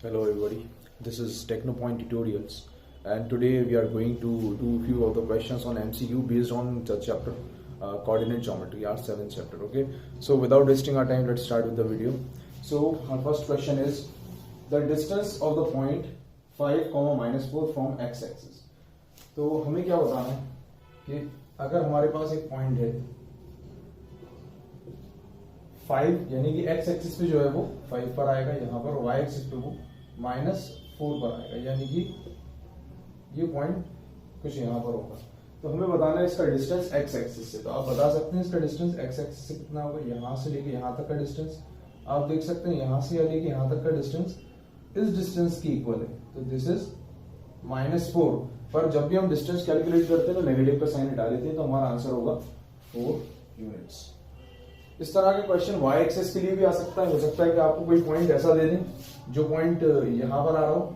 Hello everybody, this is TechnoPoint Tutorials and today we are going to do a few of the questions on MCQ based on the chapter Coordinate Geometry, our 7th chapter. Okay, so without wasting our time, let's start with the video. So our first question is the distance of the point 5, -4 from x-axis. तो हमें क्या बताना है कि अगर हमारे पास एक point है 5 यानी कि x एक्सिस पे जो है वो 5 पर आएगा, यहाँ पर y एक्सिस पे वो -4 पर आएगा, यानी कि ये पॉइंट कुछ यहाँ पर होगा। तो हमें बताना है इसका डिस्टेंस x एक्सिस से। तो आप बता सकते हैं इसका डिस्टेंस x एक्सिस से कितना होगा। यहाँ से लेके यहाँ तक का डिस्टेंस आप देख सकते हैं, यहाँ से लेके यहाँ तक का डिस्टेंस इस डिस्टेंस की इक्वल है। तो दिस इज -4। पर जब भी हम डिस्टेंस कैलकुलेट करते हैं तो नेगेटिव का साइन हटा देते हैं, तो हमारा आंसर होगा 4 यूनिट्स। इस तरह के क्वेश्चन y एक्सिस के लिए भी आ सकता है। हो सकता है कि आपको कोई पॉइंट ऐसा दे दें जो पॉइंट यहां पर आ रहा हो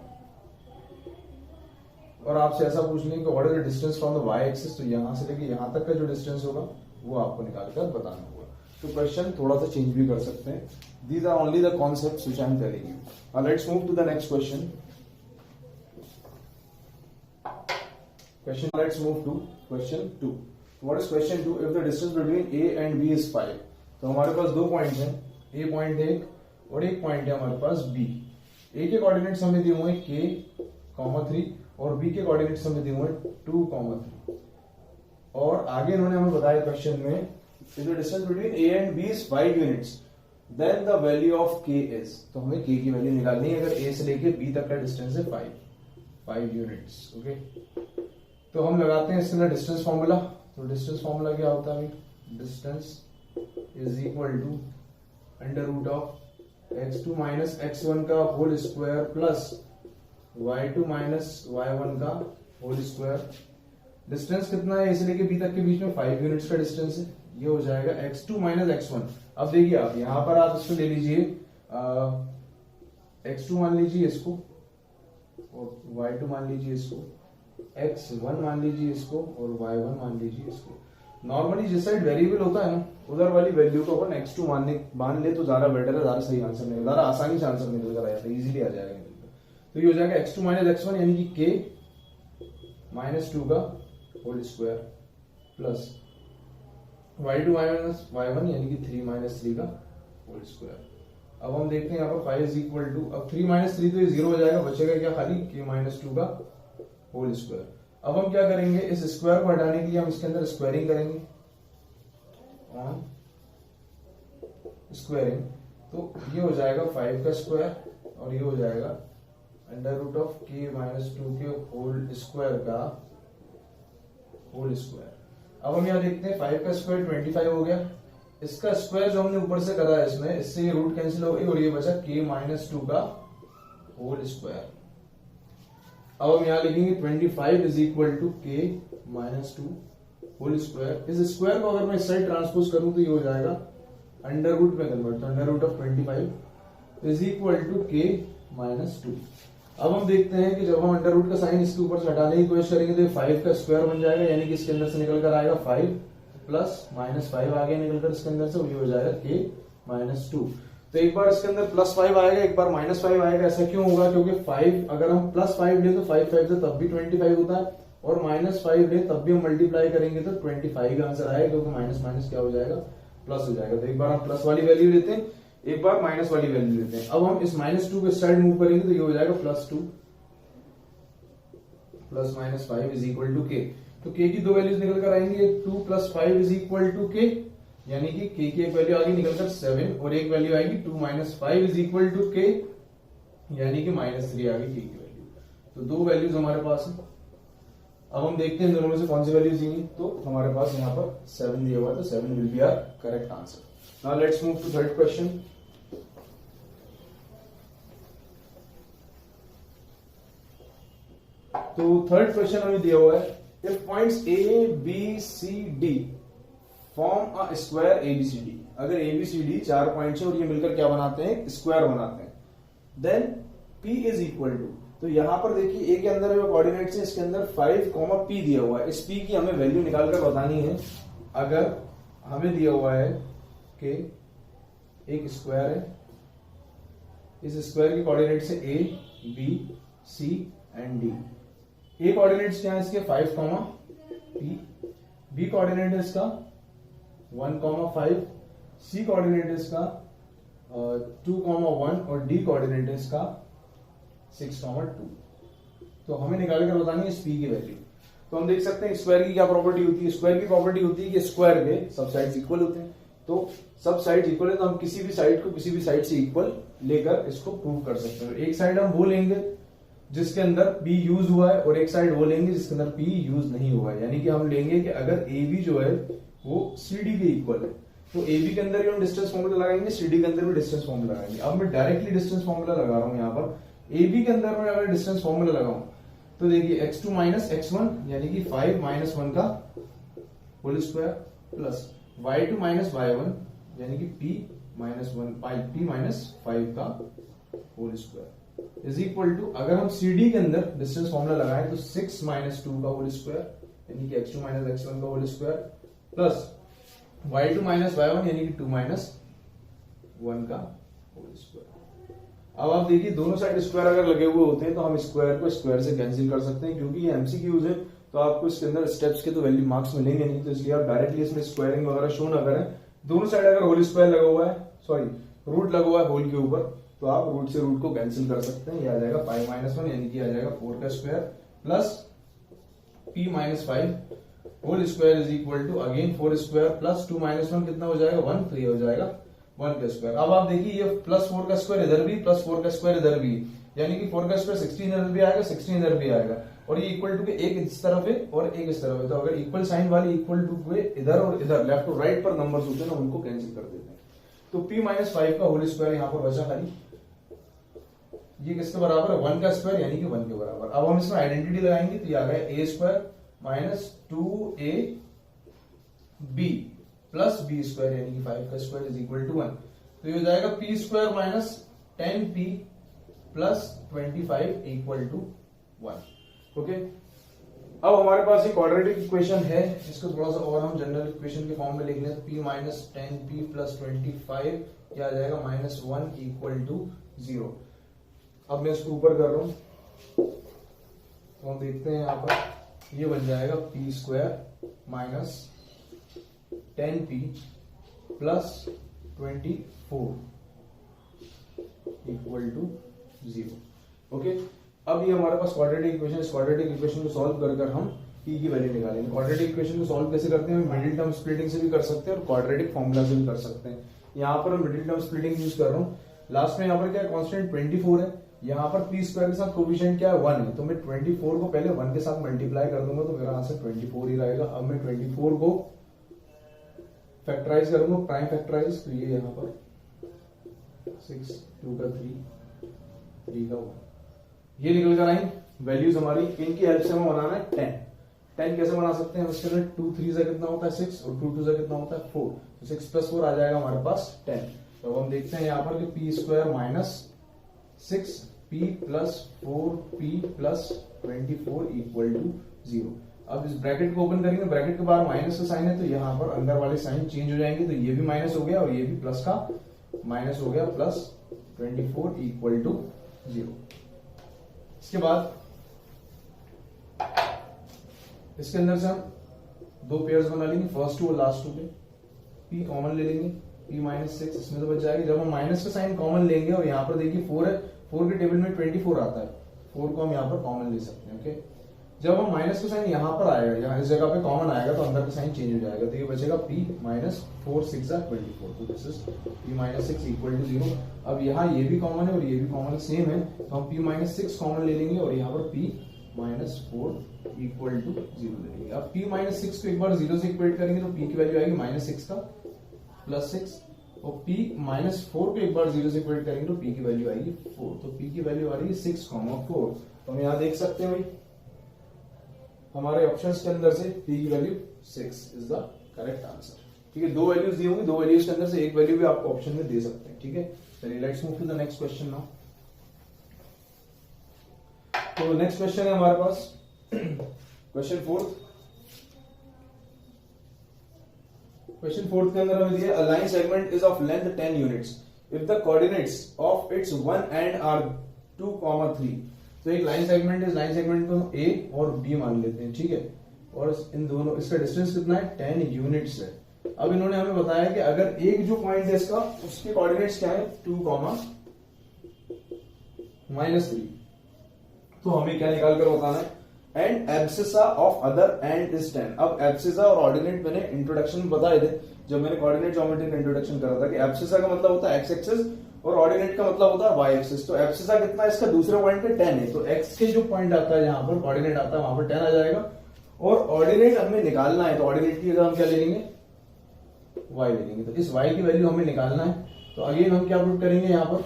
और आपसे ऐसा पूछ लें कि what is the distance from the y axis. तो यहां से लेके यहां तक का जो डिस्टेंस होगा वो आपको निकाल कर बताना होगा। तो क्वेश्चन थोड़ा सा चेंज भी कर सकते हैं। These are only the concepts which I am telling you. Let's move to the next question. Let's move to question 2. What is question 2? If the distance between A and B is 5. तो हमारे पास दो point हैं, A point है और एक point है हमारे पास B। A के कोऑर्डिनेट्स हमें दिए हुए हैं K, 3 और B के कोऑर्डिनेट्स हमें दिए हुए हैं 2, 3। और आगे इन्होंने हमें बताया क्वेश्चन में if the distance between A and B is 5 units then the value of K is। तो हमें K की वैल्यू निकालनी है अगर A से लेके B तक का डिस्टेंस है 5 यूनिट्स। ओके, तो हम लगाते हैं इसके अंदर डिस्टेंस फॉर्मूला। तो डिस्टेंस फॉर्मूला क्या होता है? Distance is equal to √ of x2 minus x1 का whole square plus y2 minus y1 का होल स्क्वायर। डिस्टेंस कितना है इसे लेके बी तक के बीच में 5 यूनिट्स का डिस्टेंस है। ये हो जाएगा x2 माइनस x1। अब देखिए आप यहां पर आप इसको ले लीजिए, x2 मान लीजिए इसको और y2 मान लीजिए इसको, x1 मान लीजिए इसको और y1 मान लीजिए इसको। नॉर्मली जिस साइड वेरिएबल होता है ना उधर वाली वैल्यू को अपन x2 मान ले तो ज्यादा बेटर है, ज्यादा सही आंसर निकल, ज्यादा आसानी से आंसर निकल कर आ जाता है, इजीली आ जाएगा निकल कर। तो ये हो जाएगा x2 माइनस x1 यानी कि k -2 का whole square plus y2 minus y1 यानी कि 3 - 3 का होल स्क्वायर। अब हम देखते हैं यहाँ पर 5 इज इक्वल टू, अब 3 - 3 तो ये 0 हो जाएगा, बचेगा क्या खाली k -2 का होल स्क्वायर। अब हम क्या करेंगे, इस स्क्वायर को हटाने के लिए हम इसके अंदर स्क्वायरिंग करेंगे, ऑन स्क्वायरिंग। तो ये हो जाएगा 5 का स्क्वायर और ये हो जाएगा √ ऑफ k -2 के होल स्क्वायर का होल स्क्वायर। अब हम यहाँ देखते हैं 5 का स्क्वायर 25 हो गया, इसका स्क्वायर जो हमने ऊपर से करा है इसमें, इससे ये रूट कैंसिल हो गई और ये बचा k -2 का होल स्क्वायर। अब हम यहाँ लिखेंगे 25 is equal to k -2 whole square. इस स्क्वायर को अगर मैं इस साइड ट्रांसपोज करूं तो ये हो जाएगा √ में कन्वर्ट, तो √ of 25 is equal to k -2। अब हम देखते हैं कि जब हम √ का साइन इसके ऊपर से हटाने की कोशिश करेंगे तो 5 का स्क्वायर बन जाएगा, यानी कि इसके अंदर से निकल कर आएगा 5 प्लस -5 आ गया निकल कर इसके अंदर से, ये हो जाएगा k -2। तो एक बार इसके अंदर +5 आएगा, एक बार -5 आएगा। ऐसा क्यों होगा? क्योंकि 5 अगर हम +5 ले तो 5 5 से तब भी 25 होता है और -5 ले तब भी हम मल्टीप्लाई करेंगे तो 25 का आंसर आएगा, क्योंकि माइनस माइनस क्या हो जाएगा, प्लस हो जाएगा। तो एक बार हम प्लस वाली वैल्यू लेते हैं, एक बार माइनस वाली वैल्यू लेते हैं। अब हम इस -2 को साइड मूव करेंगे तो ये हो जाएगा +2 plus -5 is equal to k। तो k की दो वैल्यूज निकल कर आएंगे, 2 + 5 इज इक्वल टू k, यानी कि k की एक वैल्यू आएगी निकलकर 7 और एक वैल्यू आएगी 2 - 5 इज इक्वल टू k, यानी कि -3 आ गई k की वैल्यू। तो दो वैल्यूज हमारे पास है। अब हम देखते हैं दोनों में से कौन सी वैल्यूज दी। तो हमारे पास यहाँ पर 7 दिया हुआ है, तो 7 will be our correct answer. Now let's move to third question. तो थर्ड क्वेश्चन हमें दिया हुआ है, if points A, B, C, D form a square ABCD। अगर ABCD 4 पॉइंट्स है और ये मिलकर क्या बनाते हैं, स्क्वायर बनाते हैं, then P is equal to, तो यहां पर देखिए A के अंदर जो कोऑर्डिनेट्स है इसके अंदर 5, P दिया हुआ है। इस P की हमें वैल्यू निकालकर बतानी है। अगर हमें दिया हुआ है कि एक स्क्वायर है, इस स्क्वायर के कोऑर्डिनेट से A B C and D. A coordinates क्या है इसके 5, पी। बी कोऑर्डिनेट है इसका 1, 5। सी कोऑर्डिनेट है इसका 2, 1 और डी कोऑर्डिनेट है इसका 6, 2। तो हमें निकाल कर बतानी है इस पी की वैल्यू। तो हम देख सकते हैं स्क्वायर की क्या प्रॉपर्टी होती है। स्क्वायर की प्रॉपर्टी होती है कि स्क्वायर के सब साइड्स इक्वल होते हैं। तो सब साइड्स इक्वल है तो हम किसी भी साइड को किसी भी साइड से इक्वल लेकर इसको प्रूव कर सकते हैं। एक साइड हम वो लेंगे जिसके अंदर P यूज हुआ है और एक साइड वो लेंगे जिसके अंदर P यूज नहीं हुआ है। यानी कि हम लेंगे कि अगर AB जो है वो CD के इक्वल है तो AB के अंदर भी हम डिस्टेंस फॉर्मूला लगाएंगे, CD के अंदर भी डिस्टेंस फॉर्मूला लगाएंगे। अब मैं डायरेक्टली डिस्टेंस फॉर्मूला लगा रहा हूं यहाँ पर। AB के अंदर मैं अगर डिस्टेंस फॉर्मूला लगाऊं तो देखिए x2 माइनस x1 यानी कि 5 माइनस 1 का whole square plus y2 minus y1 यानी कि p माइनस 5 का whole square is equal to, अगर हम CD के अंदर डिस्टेंस फॉर्मूला लगाएं तो 6 माइनस 2 का होल स्क्वायर यानी कि x2 माइनस x1 का whole square plus y2 minus y1 यानी कि 2 माइनस 1 का होल स्क्वायर। अब आप देखिए दोनों साइड स्क्वायर अगर लगे हुए होते हैं तो हम स्क्वायर को स्क्वायर से कैंसिल कर सकते हैं। क्योंकि ये एमसीक्यूज है तो आपको इसके अंदर स्टेप्स के तो वैल्यू मार्क्स मिलेंगे नहीं, तो इसलिए आप डायरेक्टली इसमें स्क्वायरिंग वगैरह शो ना करें। दोनों साइड अगर होल स्क्वायर लगा हुआ है, सॉरी रूट लगा हुआ है होल के ऊपर, तो आप रूट से रूट को कैंसिल कर सकते हैं। ये आ जाएगा 5 माइनस 1 यानी कि आ जाएगा 4 का square plus p minus 5 whole square is equal to again 4 square plus 2 minus 1 कितना हो जाएगा 1, तो ये हो जाएगा 1 का स्क्वायर। अब आप देखिए ये प्लस 4 का स्क्वायर इधर भी प्लस 4 का स्क्वायर इधर भी, यानी कि 4 का स्क्वायर 16 इधर भी आएगा 16 इधर भी आएगा और ये इक्वल टू के एक इस तरफ है और एक इस तरफ है। तो अगर इक्वल साइन वाले इक्वल टू के इधर और इधर लेफ्ट टू राइट पर नंबर्स होते हैं ना उनको कैंसिल कर देते हैं। तो p माइनस 5 का होल स्क्वायर यहाँ पर बचा खाली, ये किसके बराबर है 1 का स्क्वायर यानी कि 1 के बराबर। अब हम इसमें आइडेंटिटी लगाएंगे तो ये आ गया a square minus 2ab plus b square यानी कि 5 का स्क्वायर इज इक्वल टू 1। तो ये हो जाएगा p square minus 10p plus 25 equal to 1। Okay, अब हमारे पास एक क्वाड्रेटिक इक्वेशन है, इसको थोड़ा सा और हम जनरल इक्वेशन के फॉर्म में लिख लें तो p माइनस 10p प्लस 25 क्या आ जाएगा माइनस 1 इक्वल टू 0। अब मैं इसको ऊपर कर रहा हूं तो हम देखते हैं यहाँ पर ये बन जाएगा p square minus 10p plus 24 equal to 0। Okay, अब ये हमारे पास क्वाड्रेटिक इक्वेशन, इस क्वाड्रेटिक इक्वेशन को सॉल्व कर हम p की वैल्यू निकालेंगे। क्वाड्रेटिक इक्वेशन को सॉल्व कैसे करते हैं, मिडिल टर्म स्प्लिटिंग से भी कर सकते हैं और क्वाड्रेटिक फॉर्मूला से भी कर सकते हैं। यहाँ पर मिडिल टर्म स्प्लिटिंग यूज कर रहा हूँ। लास्ट में यहाँ पर क्या है कांस्टेंट 24 है, यहाँ पर p स्क्वायर के साथ कोएफिशिएंट क्या है 1 है, तो मैं 24 को पहले 1 के साथ मल्टीप्लाई कर दूंगा तो मेरा आंसर 24 ही रहेगा। अब मैं 24 को फैक्टराइज करूंगा, प्राइम फैक्टराइज, तो ये यहाँ पर 6, 2 का 3, 3 का 1, ये निकल कर आई वैल्यूज हमारी। इनकी हेल्प से हमें बनाना है 10 कैसे बना सकते हैं, उसके अंदर 2 3 से कितना होता है 6 और 2 2 से कितना होता है 4, तो 6 प्लस 4 आ जाएगा हमारे पास 10। तो हम देखते हैं यहाँ पर कि p square minus 6p plus 4p plus 24 equal to 0। अब इस ब्रैकेट को ओपन करेंगे, ब्रैकेट के बाहर माइनस का साइन है तो यहाँ पर अंदर वाले साइन चेंज हो जाएंगे, तो ये भी माइनस हो गया और ये भी प्लस का माइनस हो गया, प्लस 24 इक्वल टू 0। इसके बाद इसके अंदर से हम दो पेयर्स बना लेंगे, फर्स्ट टू और लास्ट टू पे p कॉमन ले लेंगे, p माइनस 6 इसमें तो बच जाएगा। जब हम माइनस का साइन कॉमन लेंगे और यहाँ पर देखिए 4 है, 4 के टेबल में 24 आता है, 4 को हम यहाँ पर कॉमन ले सकते हैं। ओके, जब हम माइनस का साइन यहाँ पर आएगा, यहाँ इस जगह पे कॉमन आएगा तो अंदर का साइन चेंज हो जाएगा, तो ये बचेगा p माइनस 4 6 24, तो this is p minus 6 equal to 0। अब यहाँ ये भी कॉमन है और ये भी कॉमन सेम है, तो हम p माइनस 6 कॉमन ले लेंगे और यहाँ पर p माइनस 4 इक्वल टू 0 ले लेंगे। अब p माइनस 6 को एक बार 0 से इक्वेट करेंगे तो p की वैल्यू आएगी माइनस 6 का प्लस 6, और p माइनस 4 को एक बार 0 से इक्वेट करेंगे तो p की वैल्यू आएगी 4, तो p की वैल्यू आ रही है 6, 4। तो हम यहाँ देख सकते हैं भाई हमारे ऑप्शंस के अंदर से p की value 6 is the correct answer. ठीक है, दो वैल्यूज दी होंगी, दो वैल्यूज के अंदर से एक वैल्यू भी आपको ऑप्शन में दे सकते हैं। ठीक है, चलिए let's move to the next question now. तो नेक्स्ट क्वेश्चन है हमारे पास क्वेश्चन 4th। क्वेश्चन 4th के अंदर हमें दिया a line segment is of length 10 units. If the coordinates of its one end are 2,3। तो एक लाइन सेगमेंट है, इस लाइन सेगमेंट को ए और बी मान लेते हैं, ठीक है। और इन दोनों, इसका डिस्टेंस कितना है 10 यूनिट्स है। अब इन्होंने हमें बताया कि अगर एक जो पॉइंट है इसका, उसके कोऑर्डिनेट्स क्या है 2,-3, तो हमें क्या निकाल कर बताना है, and abscissa of other and is 10। अब एब्सिसा और ऑर्डिनेट मैंने इंट्रोडक्शन में बताए थे, जब मैंने कोऑर्डिनेट ज्योमेट्री का इंट्रोडक्शन करा था, कि एब्सिसा का मतलब होता है एक्स एक्सिस और ऑर्डिनेट का मतलब होता है वाई एक्सिस। तो एब्सिसा कितना है इसका, दूसरे पॉइंट पे 10 है, तो एक्स के जो पॉइंट आता है यहाँ पर ऑर्डिनेट आता है वहां पर 10 आ जाएगा। और ऑर्डिनेट हमें निकालना है, तो ऑर्डिनेट की जगह हम क्या ले लेंगे, वाई ले लेंगे। तो इस वाई की वैल्यू हमें निकालना है, तो अगेन हम क्या पुट करेंगे यहाँ पर,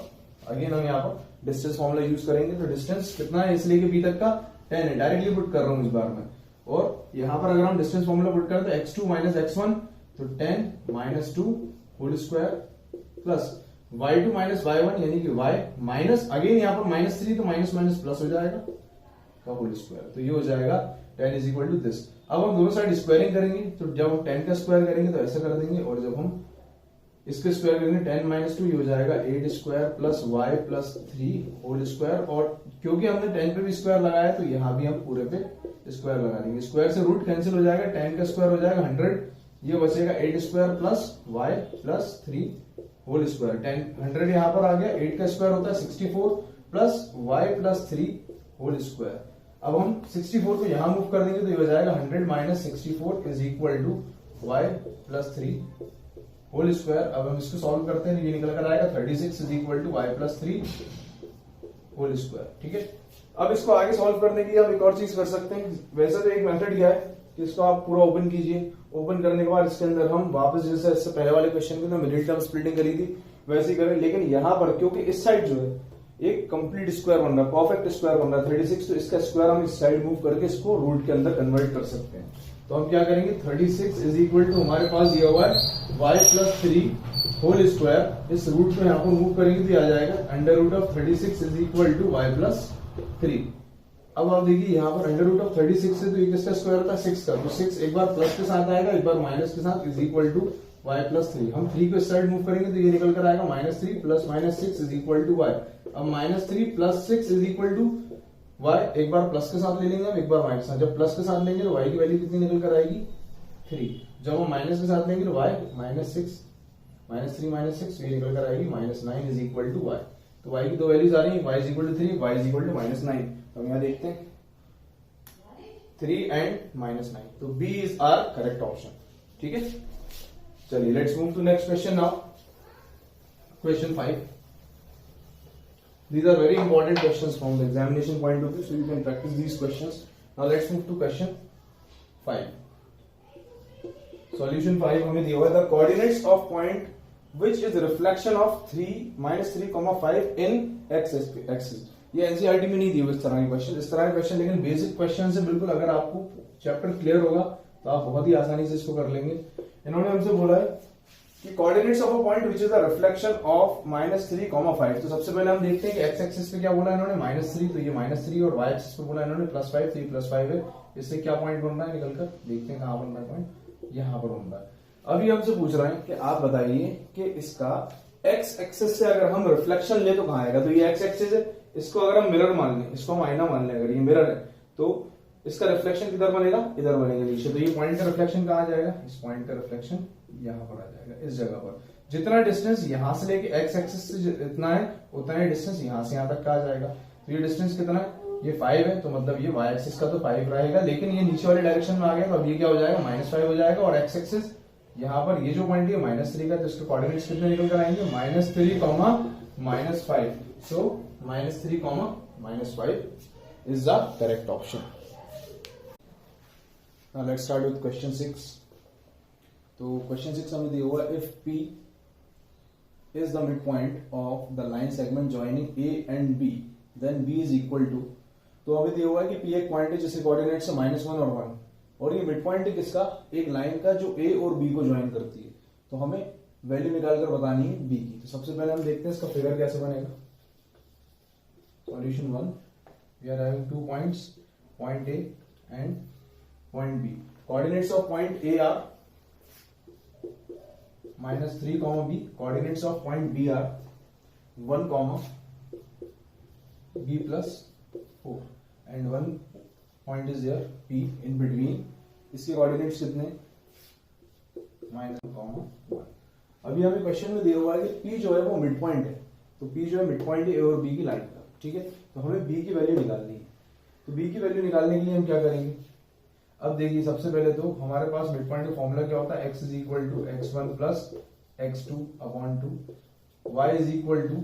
अगेन हम यहाँ पर डिस्टेंस फॉर्मूला यूज करेंगे। तो डिस्टेंस कितना है इसलिए कि बी तक का 10 है, डायरेक्टली पुट कर रहा हूं इस बार में। और यहाँ पर अगर हम डिस्टेंस फॉर्मूला पुट करें तो x2 माइनस x1, तो 10 minus 2 whole square plus y2 minus y1 यानी कि y माइनस अगेन यहाँ पर -3, तो माइनस माइनस प्लस हो जाएगा का होल स्क्वायर। तो ये हो जाएगा 10 इज इक्वल टू दिस। अब हम दोनों साइड स्क्वायरिंग करेंगे, तो जब हम 10 का स्क्वायर करेंगे तो ऐसा कर देंगे, और जब हम इसके स्क्वायर करेंगे 10 माइनस 2 ये हो जाएगा 8 square plus y plus 3 whole square. और क्योंकि हमने 10 पे भी स्क्वायर लगाया तो यहाँ भी हम पूरे पे स्क्वायर लगा देंगे। स्क्वायर से रूट कैंसिल हो जाएगा, 10 का स्क्वायर हो जाएगा 100, ये बचेगा 8 square plus y plus 3 whole square. 100 यहाँ पर आ गया, 8 का स्क्वायर होता है 64 plus y plus 3 whole square. अब हम 64 को यहाँ मूव कर देंगे तो ये हो जाएगा 100 minus 64 is equal to y plus 3 whole square. अब हम इसको सॉल्व करते हैं, ये निकल कर आएगा 36 is equal to y plus 3 whole square, ठीक है। अब इसको आगे सॉल्व करने की हम एक और चीज कर सकते हैं। वैसे तो एक मेथड क्या है कि इसको आप पूरा ओपन कीजिए, ओपन करने के बाद इसके अंदर हम वापस जैसे इससे पहले वाले क्वेश्चन में मिडिल टर्म स्प्लिटिंग करी थी वैसे ही करें, लेकिन यहाँ पर क्योंकि इस साइड जो है एक कंप्लीट स्क्वायर बन रहा है, परफेक्ट स्क्वायर बन रहा है 36, तो इसका स्क्वायर हम इस साइड मूव करके इसको रूट के अंदर कन्वर्ट कर सकते हैं। तो हम क्या करेंगे, 36 इज इक्वल टू हमारे पास दिया हुआ है y प्लस 3 होल स्क्वायर, इस रूट को यहाँ पर मूव करेंगे तो आ जाएगा under root of 36 is equal to y plus 3। अब आप देखिए यहाँ पर अंडर रूट ऑफ 36 से तो ये किसका स्क्वायर होता है 6 का, तो 6 एक बार प्लस के साथ आएगा एक बार माइनस के साथ, is equal to y plus 3। हम 3 को इस साइड मूव करेंगे तो ये निकल कर आएगा -3 plus -6 is equal to y। अब -3 plus 6 is equal to y, एक बार प्लस के साथ ले लेंगे हम, एक बार माइनस। जब प्लस के साथ लेंगे तो y की वैल्यू कितनी निकल कर आएगी 3। जब हम माइनस के साथ लेंगे तो y -6 -3 -6 ये निकल कर आएगी -9 इज इक्वल टू y। तो y की दो वैल्यूज आ रही है, y is equal to 3, y is equal to -9। तो हम यहाँ देखते हैं 3 एंड -9, तो B is our correct option, ठीक है। चलिए let's move to next question now. Question 5. These are very important questions from the examination point of view, so you can practice these questions. Now let's move to question 5. Solution 5 हमें दिया हुआ है the coordinates of point which is a reflection of 3 -3, 5 in x axis। ये NCERT में नहीं दिए हुए इस तरह के क्वेश्चन, लेकिन बेसिक क्वेश्चन से बिल्कुल अगर आपको चैप्टर क्लियर होगा तो आप बहुत ही आसानी से इसको कर लेंगे। इन्होंने हमसे बोला है कि coordinates of a point which is the reflection of -3, 5। तो सबसे पहले हम देखते हैं कि एक्स एक्सिस पे क्या बोला इन्होंने -3, तो ये -3, और वाई एक्सिस पे बोला इन्होंने +5, तो ये +5 है। इससे क्या पॉइंट बन रहा है निकलकर, देखते हैं कहां बन रहा है पॉइंट, यहां पर बन रहा है। अभी हमसे पूछ रहे हैं कि आप बताइए कि इसका एक्स एक्सिस से अगर हम रिफ्लेक्शन ले तो कहां आएगा। तो ये एक्स एक्सिस है, इसको अगर हम मिरर मान लें, इसको हम आईना मान लें, अगर ये मिरर है तो इसका रिफ्लेक्शन किधर बनेगा, इधर बनेगा नीचे। तो ये पॉइंट का रिफ्लेक्शन कहां जाएगा, इस पॉइंट का रिफ्लेक्शन यहां पर आ जाएगा, इस जगह पर। जितना डिस्टेंस यहां से लेके एक्स एक्सिस से इतना है, उतना ही डिस्टेंस यहां से यहां तक का आ जाएगा। तो ये डिस्टेंस कितना है, ये 5 है, तो मतलब ये वाई एक्सिस का तो 5 रहेगा, लेकिन ये नीचे वाले डायरेक्शन में आ गया तो अब ये क्या हो जाएगा -5 हो जाएगा। और एक्स एक्सिस यहाँ पर ये जो पॉइंट है -3 का, तो इसके कोऑर्डिनेट्स कितने निकल कर आएंगे, -3, -5। सो -3, -5 is the correct option. Now let's start with question 6. तो question 6 हमें दिया हुआ if P is the midpoint of the line segment joining A and B, then B is equal to। तो हमें दिया हुआ है कि P एक पॉइंट है जिसके कोऑर्डिनेट्स है -1 और 1, और ये मिड पॉइंट है किसका, एक लाइन का जो A और B को ज्वाइन करती है। तो हमें वैल्यू निकाल कर बतानी है B की। तो सबसे पहले हम देखते हैं इसका फिगर कैसे बनेगा। Solution 1, we are having 2 points, point A and point B. Coordinates of point A are -3, B. Coordinates of point B are 1 comma b plus 4 and 1 point is there p in between. इसके coordinates कितने? -1. अभी हमें question में दिया हुआ है कि p जो है वो मिड पॉइंट है, तो p जो है मिड पॉइंट है a और b की लाइन का. ठीक है, तो हमें b की वैल्यू निकालनी है. तो b की वैल्यू निकालने के लिए हम क्या करेंगे? अब देखिए, सबसे पहले तो हमारे पास मिड पॉइंट का फॉर्मूला क्या होता है? x is equal to x1 plus x2 upon 2, y is equal to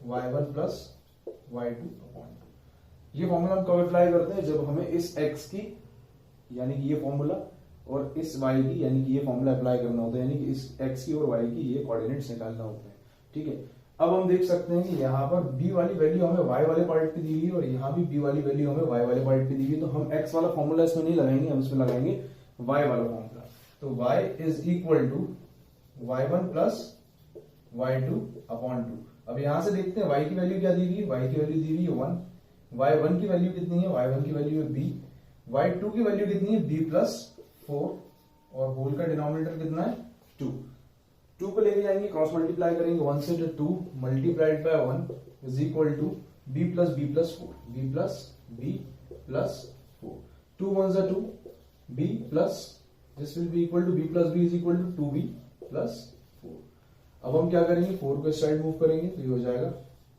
y1 plus y2 upon 2. ये फॉर्मूला हम कब अप्लाई करते हैं? जब हमें इस x की यानी कि ये फॉर्मूला और इस y की यानी कि ये फॉर्मूला अप्लाई करना होता है, यानी कि इस x की और y की ये कोऑर्डिनेट्स निकालना होता है. ठीक है, अब हम देख सकते हैं कि यहाँ पर b वाली वैल्यू हमें y वाले पार्ट पे दी हुई है और यहाँ भी b वाली वैल्यू हमें y वाले पार्ट पे दी हुई है. तो हम x वाला फॉर्मूला इसमें नहीं लगाएंगे, हम इसमें लगाएंगे y वाला फॉर्मूला. तो y is equal to y1 plus y2 upon 2. अब यहाँ से देखते हैं y की वैल्यू क्या दी हुई है? y की वैल्यू दी हुई है 1. y1 की वैल्यू कितनी है? y1 की वैल्यू है b. y2 की वैल्यू कितनी है? b प्लस 4 और होल का डिनोमिनेटर कितना है? 2. 2 को लेके जाएंगे, क्रॉस मल्टीप्लाई करेंगे 1 से, तो 2 multiplied by 1 is equal to b plus 4. b plus b plus 4. 2 1 2 b plus this will be equal to b plus b is equal to 2b plus 4. अब हम क्या करेंगे? 4 को इस साइड मूव करेंगे तो ये हो जाएगा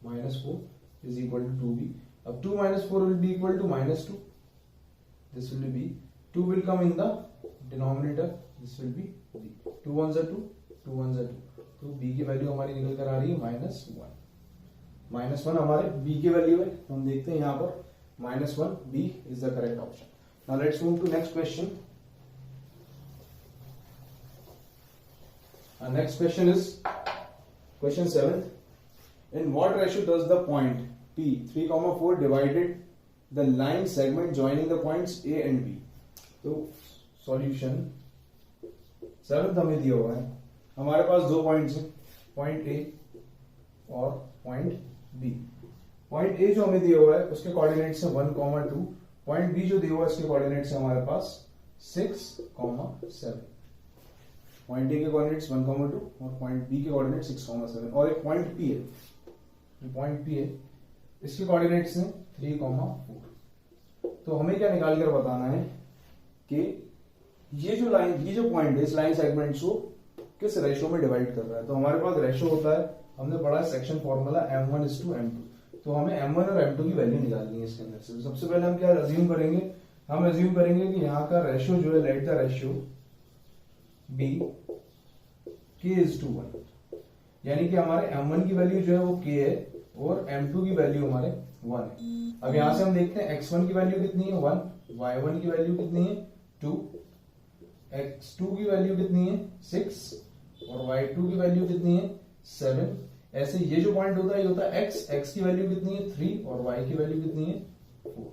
-4 इज इक्वल टू 2b. अब 2 - 4 will be equal to -2. This will be 2 will come in the denominator, this will be b. 2 1 2 2 1 2. तो b की वैल्यू हमारी निकल कर आ रही है -1. -1 हमारे b की वैल्यू है. तो हम देखते हैं यहाँ पर -1, b is the correct option. Now let's move to next question. Next question is question 7. In what ratio does the point P 3,4 divided the line segment joining the points A and B? तो solution 7 हमें दिया हुआ है. हमारे पास दो points हैं, point A और point B. Point A जो हमें दिया हुआ है उसके कोऑर्डिनेट्स हैं 1, 2. पॉइंट B जो दिया हुआ है उसके कोऑर्डिनेट्स हैं हमारे पास 6, 7. पॉइंट ए के कोऑर्डिनेट्स 1, 2 और पॉइंट बी के कोऑर्डिनेट्स 6, 7. और एक पॉइंट पी है, पॉइंट पी है, इसके कोऑर्डिनेट्स हैं 3, 4. तो हमें क्या निकाल कर बताना है कि ये जो लाइन, ये जो पॉइंट है इस लाइन सेगमेंट्स को किस रेशियो में डिवाइड कर रहा है. तो हमारे पास रेशियो होता है, हमने पढ़ा है सेक्शन फॉर्मूला m1:m2. तो हमें m1 और m2 की वैल्यू निकालनी है इसके अंदर से. सबसे पहले हम क्या अज्यूम करेंगे? हम अज्यूम करेंगे कि यहाँ का रेशियो जो है, late the ratio b k is to 1, यानी कि हमारे m1 की वैल्यू जो है वो k है और m2 की वैल्यू हमारे 1 है. अब यहां से हम देखते हैं x1 की वैल्यू कितनी है? 1. y1 की वैल्यू कितनी है? 2. x2 की वैल्यू कितनी है? 6 और y2 की वैल्यू कितनी है? 7. ऐसे ये जो पॉइंट होता है ये होता है x की वैल्यू कितनी है? 3 और y की वैल्यू कितनी है? 4.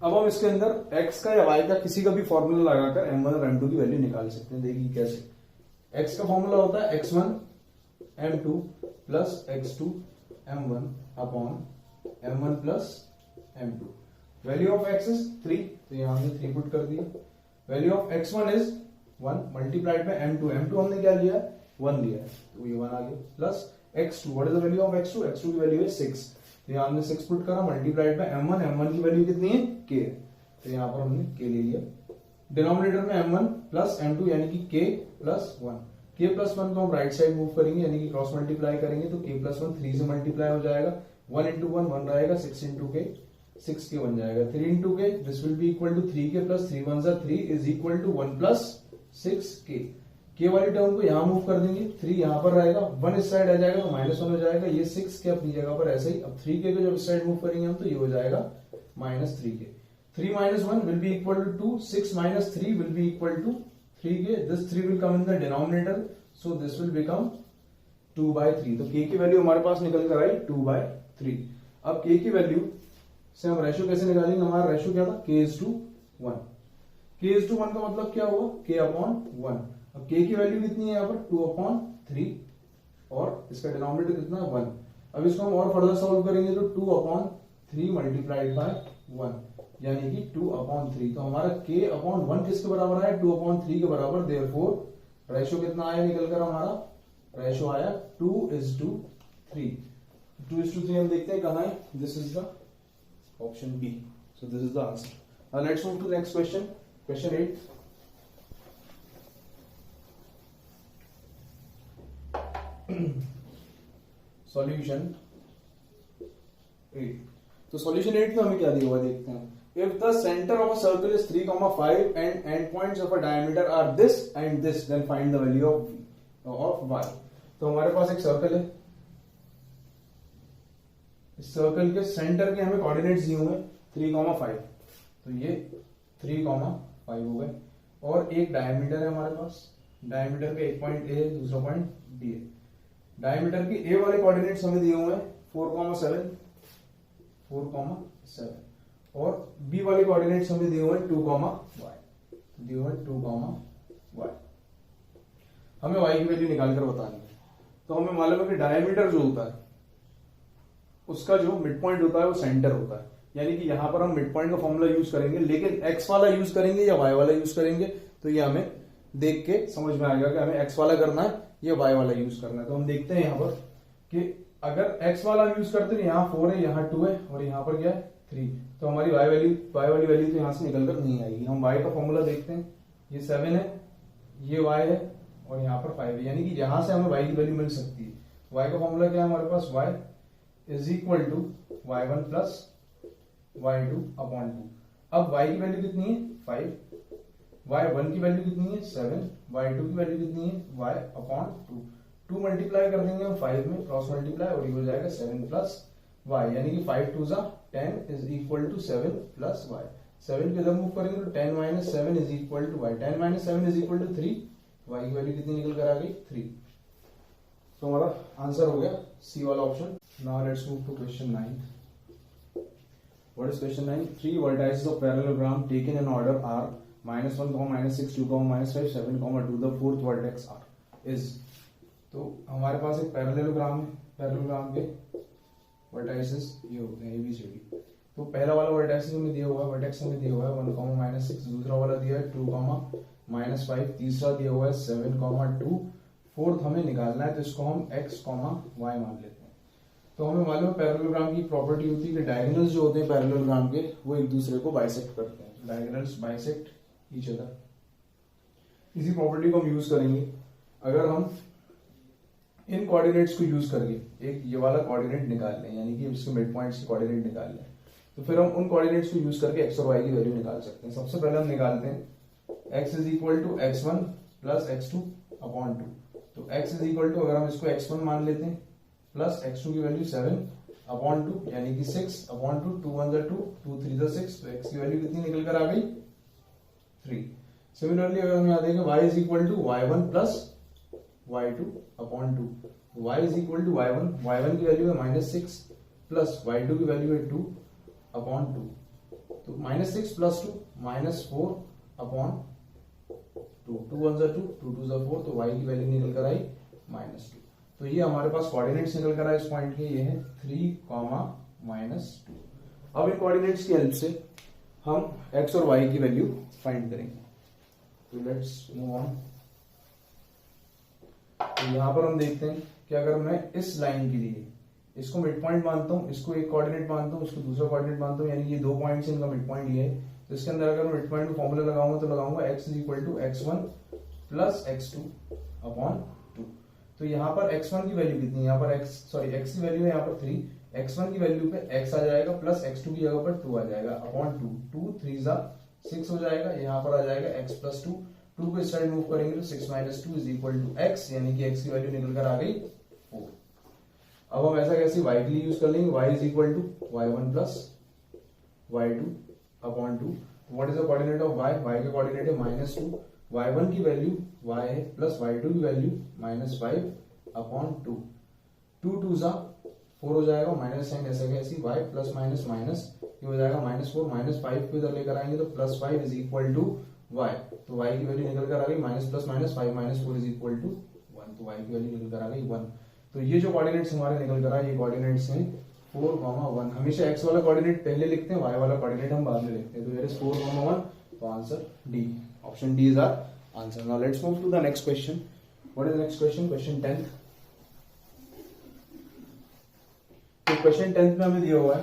अब हम इसके अंदर x का या y का किसी का भी फॉर्मूला लगाकर m1 और m2 की वैल्यू निकाल सकते हैं. देखिए कैसे. x का फॉर्मूला होता है x1 m2 plus x2 m1 upon m1 plus m2. Value of x is 3, तो यहां हमने 3 पुट कर दिया. Value of x1 is 1 multiplied by m2. m2 हमने क्या लिया? 1 लिया है, तो ये 1 आ गया. Plus x2, what is the value of x2? x2 की वैल्यू है 6, तो यहाँ हमने 6 पुट करा मल्टीप्लाइड बाय m1. m1 की वैल्यू कितनी है? k, तो यहाँ पर हमने k ले लिया. डिनोमिनेटर में m1 प्लस m2 यानी कि k प्लस 1. k प्लस 1 को हम राइट साइड मूव करेंगे यानी कि क्रॉस मल्टीप्लाई करेंगे, तो k प्लस 1 3 से मल्टीप्लाई हो जाएगा. 1 इंटू 1 1 रहेगा, 6 इंटू k 6k बन जाएगा. 3 into k this will be equal to 3k plus 3 1 3 is equal to 1 plus 6k. k वाली टर्म को यहाँ मूव कर देंगे, 3 यहाँ पर रहेगा, 1 इस साइड आ जाएगा तो -1 हो जाएगा. ये 6k अपनी जगह पर ऐसे ही. अब 3k को जब इस साइड मूव करेंगे हम तो ये हो जाएगा -3k. 3 - 1 will be equal to 2. 6 - 3 will be equal to 3k. This 3 will come in the denominator, so this will become 2/3. तो k की वैल्यू हमारे पास निकल कर आई 2/3. अब k की वैल्यू से हम रेशियो कैसे निकालेंगे? हमारा रेशियो क्या था? k is to 1. k is to 1 का मतलब क्या हुआ? k upon 1. अब k की वैल्यू कितनी है यहाँ पर? 2/3 और इसका डिनोमिनेटर कितना है? 1. अब इसको हम और फर्दर सॉल्व करेंगे तो 2/3 मल्टीप्लाइड बाय 1 यानी कि 2/3. तो हमारा k अपॉन 1 किसके बराबर आया? 2/3 के बराबर. देयरफॉर रेशियो कितना आया निकल कर? हमारा रेशियो आया 2:3. 3, 2:3 हम देखते हैं कहाँ है. This is the option B. So this is the answer. Now let's move to next question. Question 8. Solution 8. तो सॉल्यूशन 8 में हमें क्या दिया हुआ देखते हैं. If the center of a circle is 3, 5 and endpoints of a diameter are this and this, then find the value of y. तो हमारे पास एक सर्कल है. इस सर्कल के सेंटर के हमें कोऑर्डिनेट्स दिए हुए 3, 5. तो ये 3, 5 हो गए. और एक डायमीटर है हमारे पास. डायमीटर का एक पॉइंट ए है, दूसरा पॉइंट बी है. डायमीटर के ए वाले कोऑर्डिनेट्स हमें दिए हुए हैं 4, 7 और बी वाले कोऑर्डिनेट्स हमें दिए हुए हैं 2, y. दिए हुए 2, y. हमें y की वैल्यू निकाल कर बतानी है. तो हमें मालूम है कि डायमीटर जो होता है उसका जो मिड पॉइंट होता है वो सेंटर होता है. यानी कि यहां पर हम मिड पॉइंट का फॉर्मूला यूज करेंगे, लेकिन x वाला यूज करेंगे या y वाला यूज करेंगे तो ये हमें देख के समझ में आएगा कि हमें x वाला करना है या y वाला यूज करना है. तो हम देखते हैं यहां पर कि अगर x वाला यूज करते हैं, यहाँ 4 है, यहाँ 2 है और यहाँ पर क्या है 3, तो हमारी y वाली वैल्यू तो यहां से निकल कर नहीं आएगी. हम y का फॉर्मूला देखते हैं. ये 7 है, ये y है और यहाँ पर 5 है. यानी कि यहां से हमें y की वैल्यू मिल सकती है. y का फॉर्मूला क्या है हमारे पास, y is equal to y1 plus y2 upon 2. अब y की वैल्यू कितनी है 5, y1 की वैल्यू कितनी है 7, y2 की वैल्यू कितनी है y अपॉन 2. 2 मल्टीप्लाई कर देंगे हम 5 में, क्रॉस मल्टीप्लाई, और ये हो जाएगा 7 प्लस y. यानी कि 5 2 10 is equal to 7 plus y. 7 के इधर मूव करेंगे तो 10 minus 7 is equal to y. 10 minus 7 is equal to 3. y की वैल्यू कितनी निकल कर आ गई 3. तो हमारा आंसर हो गया सी वाला option. Now let's move to question 9. What is question 9? 3 vertices of parallelogram taken in order are -1, -6, 2, -5, 7, 2. The fourth vertex are is. तो हमारे पास एक पैरेललोग्राम है. पैरेललोग्राम के वर्टाइसेस ये होते हैं ABCD. तो पहला वाला वर्टाइसेस हमें दिया हुआ है, वर्टेक्स हमें दिया हुआ है 1, -6. दूसरा वाला दिया है 2, -5. तीसरा दिया हुआ है 7, 2. फोर्थ हमें निकालना है, तो इसको हम x, y मान लेते हैं. तो हमें मालूम है पैरेललोग्राम की प्रॉपर्टी होती है कि डायगोनल्स जो होते हैं पैरेललोग्राम के वो एक दूसरे को बाइसेक्ट करते हैं. Diagonals bisect each other. इसी प्रॉपर्टी को हम यूज करेंगे. अगर हम इन कोऑर्डिनेट्स को यूज करके एक ये वाला कोऑर्डिनेट निकाल लें, यानी कि इसके मिड पॉइंट्स के कोऑर्डिनेट निकाल लें, तो फिर हम उन कोऑर्डिनेट्स को यूज करके x और y की वैल्यू निकाल सकते हैं. सबसे पहले हम निकालते हैं x is equal to x1 plus x2 upon 2. तो x इज इक्वल टू, अगर हम इसको x1 मान लेते हैं, प्लस x2 की वैल्यू 7 अपॉन 2 यानी कि 6 अपॉन 2. 2 1 2, 2 3 6. तो x की वैल्यू कितनी निकल कर आ गई 3. सिमिलरली अगर हम यहाँ देखें y is equal to y1 plus y2 upon 2. y is equal to y1 की वैल्यू है -6 प्लस y2 की वैल्यू है 2 अपॉन 2. तो -6 प्लस 2 -4 अपॉन 2. 2 1 2, 2 2 4. तो y की वैल्यू निकल कर आई -2. तो ये हमारे पास कोऑर्डिनेट्स निकल कर आए इस पॉइंट के. ये है 3, -2. अब इन कोऑर्डिनेट्स की हेल्प से हम x और y की वैल्यू फाइंड करेंगे. तो लेट्स मूव ऑन. तो यहां पर हम देखते हैं कि अगर मैं इस लाइन के लिए इसको मिड पॉइंट मानता हूं, इसको एक कोऑर्डिनेट मानता हूं, इसको दूसरा कोऑर्डिनेट मानता हूं, यानी ये 2 पॉइंट्स इनका मिड पॉइंट ये है. तो इसके अंदर अगर मैं मिड पॉइंट का फॉर्मूला लगाऊंगा तो लगाऊंगा x is equal to x1 plus x2 upon 2. तो यहाँ पर x1 की वैल्यू कितनी है, यहाँ पर x की वैल्यू है यहाँ पर 3. x1 की वैल्यू पे x आ जाएगा प्लस x2 की जगह पर 2 आ जाएगा अपॉन 2. 2 3 6 हो जाएगा. यहाँ पर आ जाएगा x प्लस 2. 2 को इस साइड मूव करेंगे तो 6 minus 2 is equal to x, यानी कि x की वैल्यू निकल कर आ गई 4. अब हम ऐसा कैसे y के लिए यूज कर लेंगे. y is equal to y1 plus y2 upon 2. What is the coordinate of y? y का कोऑर्डिनेट है -2. y1 की वैल्यू y है प्लस y2 की वैल्यू -5 अपॉन 2. 2 2 4 हो जाएगा, माइनस साइन ऐसा कैसी y प्लस माइनस माइनस ये हो जाएगा -4. -5 को इधर लेकर आएंगे तो +5 इज इक्वल टू y. तो y की वैल्यू निकल कर आ गई -+-5 -4 इज इक्वल टू 1. तो y की वैल्यू निकल कर आ गई 1. तो ये जो कोऑर्डिनेट्स हमारे निकल कर आए ये कोऑर्डिनेट्स हैं 4, 1. हमेशा x वाला कोऑर्डिनेट पहले लिखते हैं, y वाला कोऑर्डिनेट हम बाद में लिखते हैं. तो हियर इज 4, 1. तो answer D, option D is our answer. Now let's move to the next question. What is the next question? Question 10. तो क्वेश्चन 10th में हमें दिया हुआ है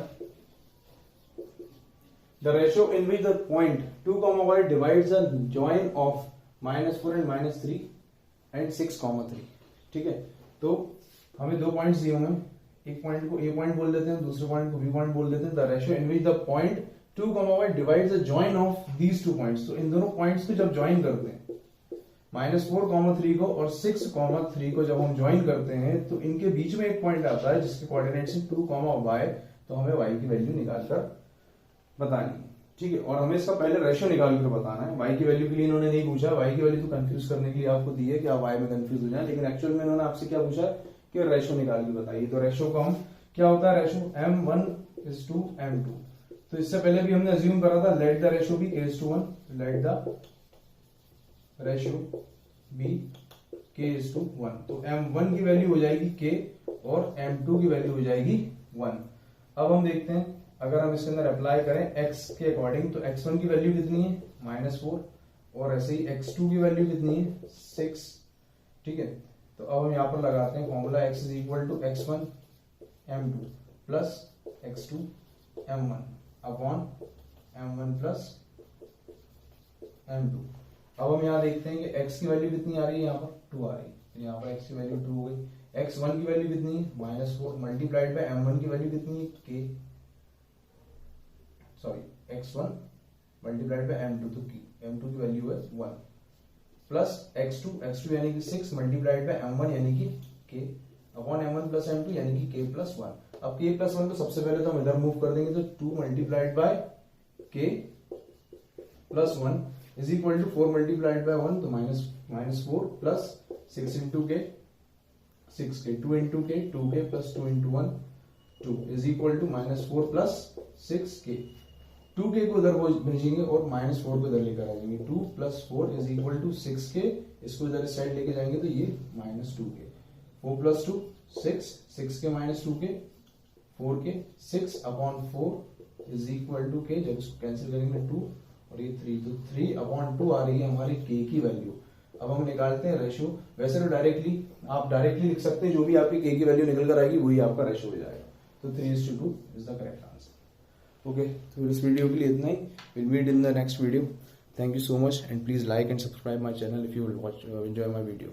the ratio in which the point 2, y divides the join of -4 and -3 and 6, 3। ठीक है, तो हमें दो पॉइंट्स दिए हुए हैं, एक पॉइंट को ए पॉइंट बोल देते हैं, दूसरे पॉइंट को बी पॉइंट बोल देते हैं। The ratio in which the point 2, y divides the join of these two points. तो इन दोनों पॉइंट्स को जब ज्वाइन करते हैं -4, 3 को और 6, 3 को जब हम ज्वाइन करते हैं तो इनके बीच में एक पॉइंट आता है जिसके कोऑर्डिनेट्स हैं 2, y। तो हमें y की वैल्यू निकालकर बतानी है। ठीक है, और हमें इसका पहले रेशियो निकाल कर बताना है। y की वैल्यू के लिए इन्होंने नहीं पूछा, y की वैल्यू तो कंफ्यूज करने के लिए आपको दी है कि आप y में कंफ्यूज हो जाए, लेकिन एक्चुअल में इन्होंने आपसे क्या पूछा कि रेशियो निकाल के बताइए। तो रेशियो का हम क्या होता है, रेशियो m1:m2। तो इससे पहले भी हमने अज्यूम करा था let the ratio be k:1, let the ratio be k:1। तो m1 की वैल्यू हो जाएगी k और m2 की वैल्यू हो जाएगी 1। अब हम देखते हैं अगर हम इसके अंदर अप्लाई करें x के अकॉर्डिंग तो x1 की वैल्यू कितनी है -4 और ऐसे ही x2 की वैल्यू कितनी है 6। ठीक है, तो अब हम यहां पर लगाते हैं formula x = x1 m2 plus x2 m1 upon m1 plus m2। अब हम यहाँ देखते हैं कि x की वैल्यू कितनी आ रही है, यहाँ पर 2 आ रही है, तो यहाँ पर x की वैल्यू 2 हो गई। x1 की वैल्यू कितनी है -4 मल्टीप्लाइड बाय m1 की वैल्यू कितनी है k, sorry x1 multiplied by m2, तो m2 की वैल्यू है 1 प्लस x2 यानी कि 6 मल्टीप्लाइड बाय m1 यानी कि k upon m1 plus m2 यानी कि k प्लस 1। अब k प्लस 1 को सबसे पहले तो हम इधर मूव कर देंगे, तो 2 multiplied by k plus 1 is equal to 4 multiplied by 1, तो -4 प्लस 6 इंटू के 6k 2 इंटू के 2k plus 2 into 1 2 is equal to -4 plus 6k। 2k को उधर भेजेंगे और -4 को इधर लेकर आ जाएंगे। 2 plus 4 is equal to 6k, इसको इधर इस साइड लेके जाएंगे तो ये -2k। 4 plus 2 6, 6k -2k 4k 6 upon 4 is equal to k, जब इसको कैंसिल करेंगे 2 और ये 3, तो 3 अपॉन 2 आ रही है हमारी k की वैल्यू। अब हम निकालते हैं रेशियो। वैसे तो आप डायरेक्टली लिख सकते हैं, जो भी आपकी k की वैल्यू निकल कर आएगी वही आपका रेशियो हो जाएगा। तो 3:2 is the correct answer. Okay, तो इस वीडियो के लिए इतना ही। Will meet in the next video. Thank you so much and please like and subscribe my channel if you will enjoy my video.